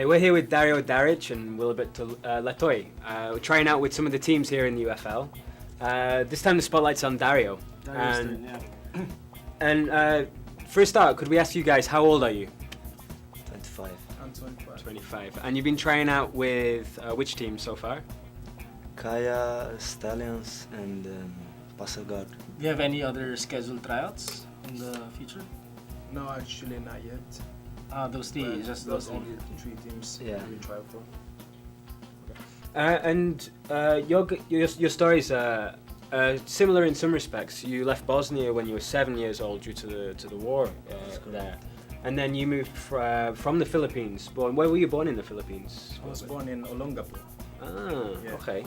Hi, we're here with Dario Dakic and Wilbert Latoy. We're trying out with some of the teams here in the UFL. This time the spotlight's on Dario. And for a start, could we ask you guys, how old are you? 25. I'm 25. 25. And you've been trying out with which team so far? Kaya, Stallions, and Pasagard. Do you have any other scheduled tryouts in the future? No, actually not yet. Those teams, just those those only 3 teams Yeah. we try for. And your stories are similar in some respects. You left Bosnia when you were 7 years old due to the war there, and then you moved from the Philippines. Where were you born in the Philippines? I was born in Olongapo. Ah, okay.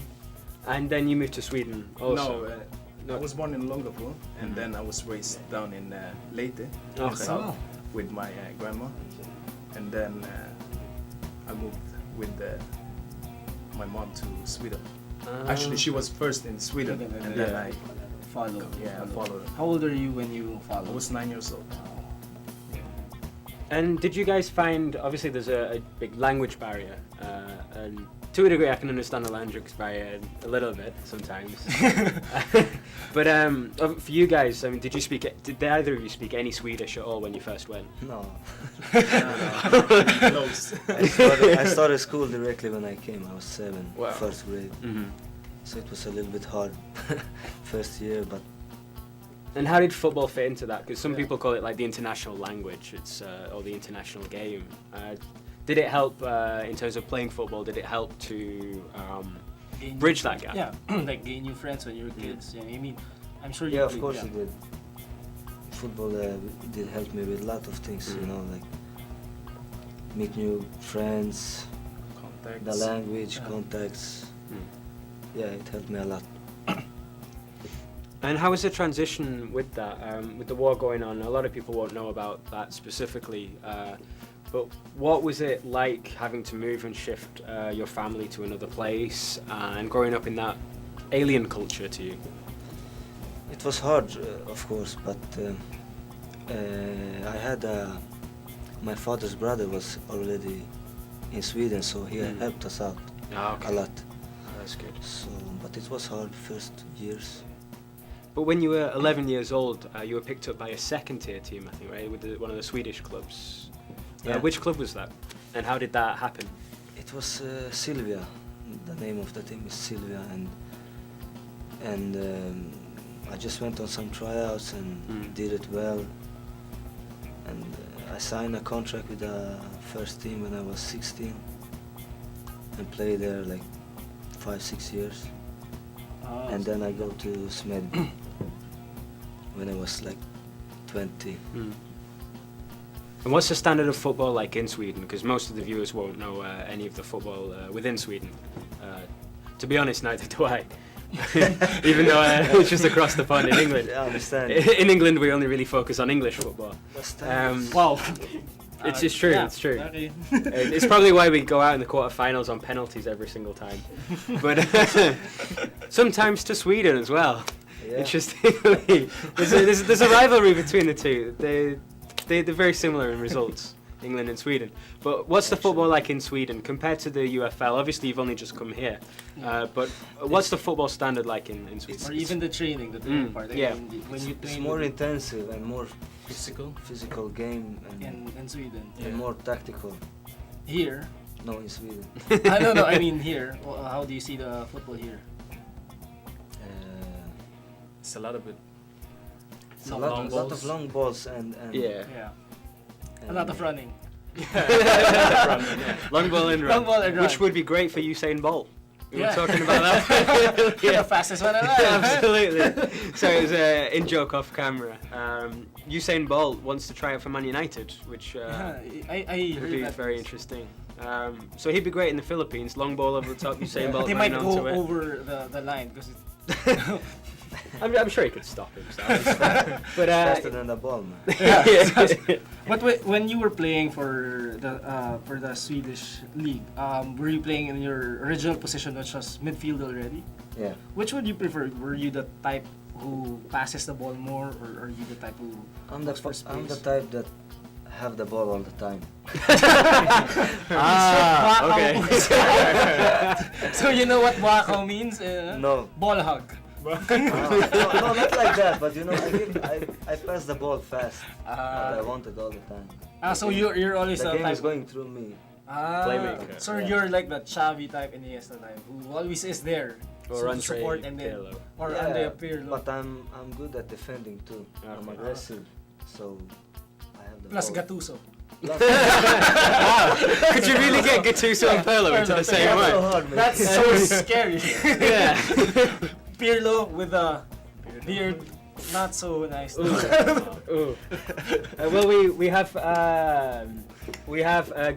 And then you moved to Sweden also. No, I was born in Olongapo, and then I was raised down in Leyte, in Okay. South, with my grandma, and then I moved with my mom to Sweden. Actually, she was first in Sweden, and then I Follow. followed her. How old are you when you I followed? was 9 years old. And did you guys find, obviously there's a big language barrier, and to a degree I can understand the language barrier a little bit sometimes. But for you guys, I mean, did either of you speak any Swedish at all when you first went? No. Close. I started school directly when I came. I was 7, Wow. first grade. Mm-hmm. So it was a little bit hard first year, but And how did football fit into that? Because some Yeah. people call it like the international language, or the international game. Did it help in terms of playing football? Did it help to bridge that gap? Yeah, like gain new friends when you were kids. Yeah, I mean, I'm sure you. yeah, of played, course yeah. it did. Football did help me with a lot of things, you know, like meet new friends, Contacts. the language, Yeah. contacts. Mm. Yeah, it helped me a lot. And how was the transition with that? With the war going on, a lot of people won't know about that specifically. But what was it like having to move and shift your family to another place and growing up in that alien culture to you? It was hard, of course, but I had my father's brother was already in Sweden, so he helped us out a lot. That's good. So, but it was hard first years. But when you were 11 years old, you were picked up by a second-tier team, I think, right? With one of the Swedish clubs. Yeah. Which club was that? And how did that happen? It was Sylvia. The name of the team is Sylvia, and I just went on some tryouts and did it well. And I signed a contract with the first team when I was 16 and played there like 5-6 years. And then I go to Smedby when I was like 20. And what's the standard of football like in Sweden? Because most of the viewers won't know any of the football within Sweden. To be honest, neither do I. Even though it's just across the pond in England. I understand. In England, we only really focus on English football. Wow. It's true. Yeah, It's true. okay. It's probably why we go out in the quarterfinals on penalties every single time. But sometimes to Sweden as well. Yeah. Interestingly, there's a rivalry between the two. They're very similar in results, England and Sweden. But what's the football like in Sweden compared to the UFL? Obviously, you've only just come here. But what's the football standard like in Sweden? Or even the training part. I yeah. mean, when you It's train more with- intensive and more physical game in Sweden. and more tactical. Here, No, in Sweden. I don't know. I mean, here, how do you see the football here? It's a lot of it. A lot of long balls and Yeah. Yeah, and a lot of running. Long ball and run. Long ball and run. Which would be great for Usain Bolt. We Yeah. were talking about that. You're the fastest one alive. Absolutely. So it was in joke off camera. Usain Bolt wants to try out for Man United, which I would heard be that. very interesting. So he'd be great in the Philippines. Long ball over the top, Usain Bolt They might running go onto it. over the line because I'm sure he could stop himself. But faster than the ball, man. But when you were playing for the Swedish league, were you playing in your original position, which was midfield already? Yeah. Which would you prefer? Were you the type who passes the ball more, or are you the type who I'm looks for space? the type that have the ball all the time. Okay. So you know what wacko means? No. Ball hug. No, not like that. But you know, I pass the ball fast. But I want it all the time. So you're always The the game type. is going through me. Playmaker. So Yeah. you're like the Xavi type Iniesta type who always is there. Or to Andre support and then Pirlo. or Yeah, Andre Pirlo. But I'm good at defending too. I'm Okay. aggressive, so I have the Plus ball. Gattuso. Plus, Could you really get Gattuso and Pirlo into the same so way? hard, man. That's so scary. Yeah. Pirlo with a beard, not so nice. Ooh. Well, we have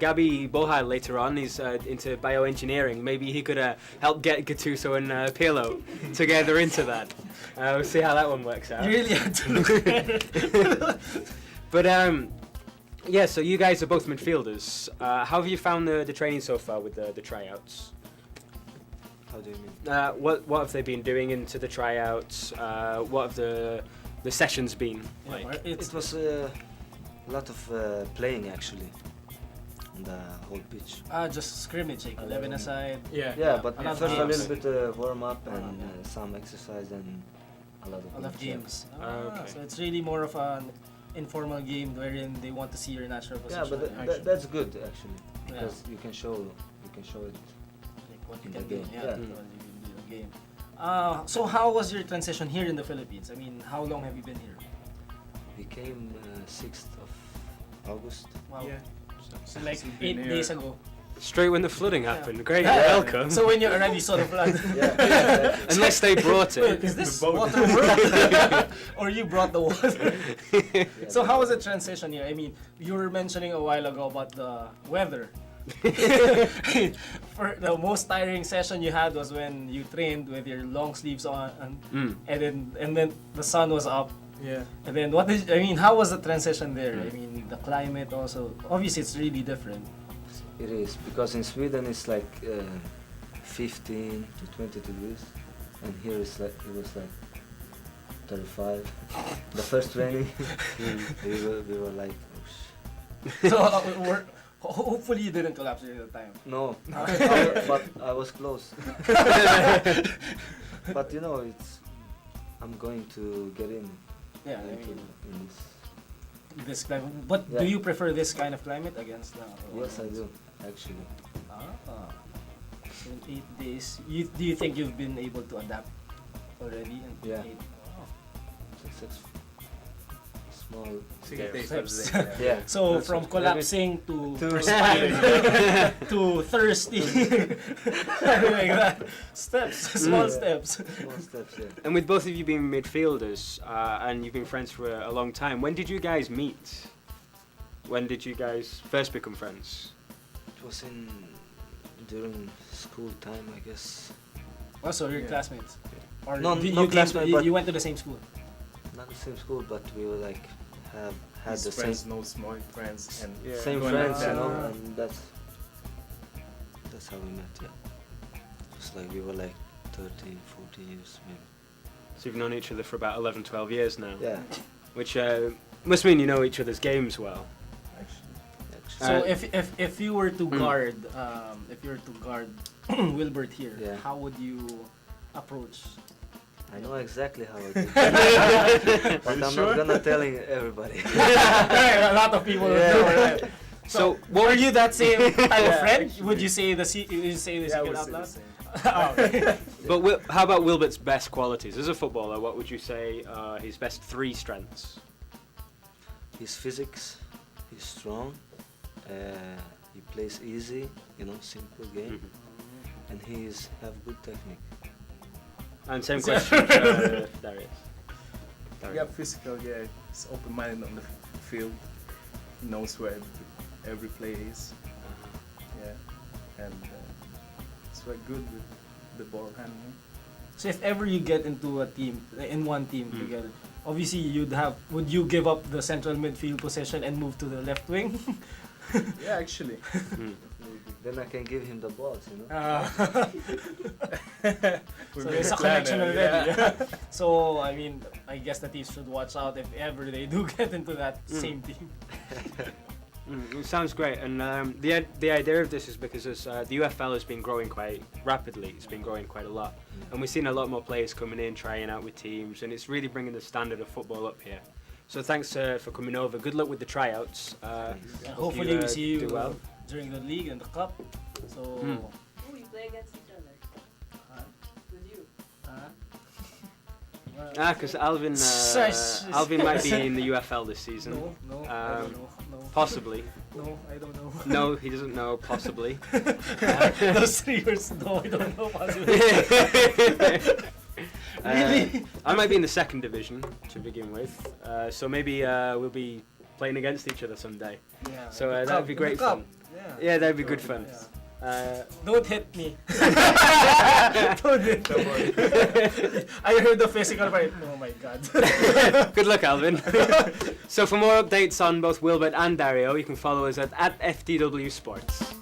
Gabi Bohal later on. He's into bioengineering. Maybe he could help get Gattuso and Pirlo together into that. We'll see how that one works out. You really had to look at it. But yeah. So you guys are both midfielders. How have you found the training so far with the tryouts? How do you mean? What have they been doing into the tryouts? What have the sessions been like? It was a lot of playing actually on the whole pitch. Just scrimmage, like 11 aside. Yeah, but a lot of first a games. little bit warm up and some exercise and a lot of A lot of games. Okay. So it's really more of an informal game wherein they want to see your natural Yeah, position. but that's good actually Yeah. because you can show it. Like what you in can the do. game. Yeah, Yeah. what you can do in the game. So how was your transition here in the Philippines? I mean, how long have you been here? We came 6th of August. Wow. Yeah. So like So you've been 8 here- days ago. Straight when the flooding happened. Great, Yeah. welcome. So when you arrived, you saw the flood. Yeah, Unless they brought Wait, it. is this The boat. water work? Or you brought the water? yeah. So how was the transition here? I mean, you were mentioning a while ago about the weather. For the most tiring session you had was when you trained with your long sleeves on, and then the sun was up. Yeah. And then how was the transition there? I mean, the climate also. Obviously, it's really different. It is because in Sweden it's like 15 to 20 degrees, and here it was like 35. The first training, we were like, oh, So hopefully you didn't collapse during the time. no, but I was close. But you know, I'm going to get in. Yeah, I into mean, in this. this climate. But Yeah. do you prefer this kind of climate against the? Yes, I do actually. So in 8 days, do you think you've been able to adapt already? In Yeah. 8? Wow. Success. Small. Steps. Yeah. So that's from what- collapsing to To- perspiring to thirsty, like that. Steps, small steps. Small steps. Yeah. And with both of you being midfielders, and you've been friends for a long time, when did you guys meet? When did you guys first become friends? It was during school time, I guess. Also, your Yeah. classmates. Or No, you, no you, came to- classmate, you, but- you went to the same school. Not the same school, but we were like had His the friends same knows my friends and Yeah. same going friends, like you that. know, and that's how we met. Yeah. It's like we were like 30, 40 years maybe. So you've known each other for about 11, 12 years now. Yeah. Which must mean you know each other's games well. Actually. So Uh, if you were to guard Wilbert here, Yeah. how would you approach? I know exactly how I do. But I'm sure? not gonna telling everybody. A lot of people Yeah. know, right? So Were you that same type of Yeah, friend? actually. Would you say the Yeah, I secret would out say loud? the same. Oh, okay. But how about Wilbert's best qualities as a footballer? What would you say are his best 3 strengths? His physics, he's strong. He plays easy, you know, simple game, and he's have good technique. And same question for Darius. Yeah, physical, yeah. He's open-minded on the field. He knows where every play is. Yeah. And he's very good with the ball handling. So if ever you get into a team, in one team Mm. together, obviously would you give up the central midfield position and move to the left wing? Yeah, actually. Then I can give him the balls, you know. We So made there's a plan, connection yeah. already. Yeah. So I mean, I guess the teams should watch out if ever they do get into that same team. It sounds great, and the idea of this is because the UFL has been growing quite rapidly. It's been growing quite a lot, and we've seen a lot more players coming in, trying out with teams, and it's really bringing the standard of football up here. So thanks for coming over. Good luck with the tryouts. Hopefully we see you do well. during the league and the cup. So. Who we play against each other? With you. Because Alvin might be in the UFL this season. No, I don't know. No. Possibly. No, I don't know. No, he doesn't know. Possibly. Those 3 words, no, I don't know. Possibly. Really? I might be in the 2nd division to begin with, so maybe we'll be playing against each other someday. Yeah. So that would be great fun. Yeah, that would be good fun. Don't hit me. Don't hit me. I heard the physical fight. Oh my god. Good luck, Alvin. So for more updates on both Wilbert and Dario, you can follow us at FTW Sports.